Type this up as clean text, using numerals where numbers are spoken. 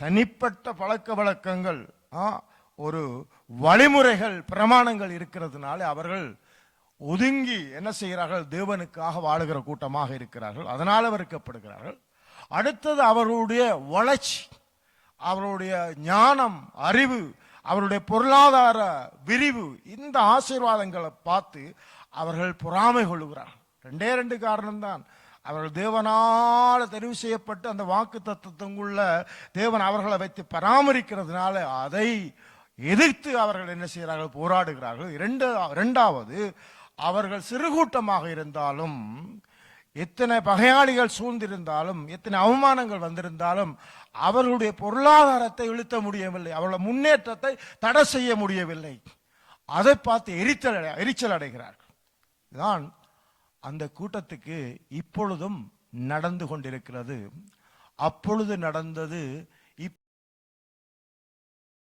தனிப்பட்ட பழக்க வழக்கங்கள், ஒரு வழிமுறைகள், பிரமாணங்கள் இருக்கிறதுனால அவர்கள் ஒதுங்கி என்ன செய்கிறார்கள்? தேவனுக்காக வாழுகிற கூட்டமாக இருக்கிறார்கள். அதனால வெறுக்கப்படுகிறார்கள். அடுத்தது அவர்களுடைய வளர்ச்சி, அவருடைய ஞானம், அறிவு, அவருடைய பொருளாதார விரிவு, இந்த ஆசீர்வாதங்களை பார்த்து அவர்கள் பொறாமை கொள்ளுகிறார்கள். ரெண்டே ரெண்டு காரணம்தான். அவர்கள் தேவனால் தெரிவு செய்யப்பட்டு அந்த வாக்கு தத்துவத்துக்குள்ள தேவன் அவர்களை வைத்து பராமரிக்கிறதுனால அதை எதிர்த்து அவர்கள் என்ன செய்கிறார்கள்? போராடுகிறார்கள். இரண்டாவது, அவர்கள் சிறுகூட்டமாக இருந்தாலும், எத்தனை பகையாளிகள் சூழ்ந்திருந்தாலும், எத்தனை அவமானங்கள் வந்திருந்தாலும் அவர்களுடைய பொருளாதாரத்தை இழுத்த முடியவில்லை, அவர்களுடைய முன்னேற்றத்தை தடை செய்ய முடியவில்லை. அதை பார்த்து எரிச்சல் அடைகிறார்கள். இதுதான் அந்த கூட்டத்துக்கு இப்பொழுதும் நடந்து கொண்டிருக்கிறது. அப்பொழுது நடந்தது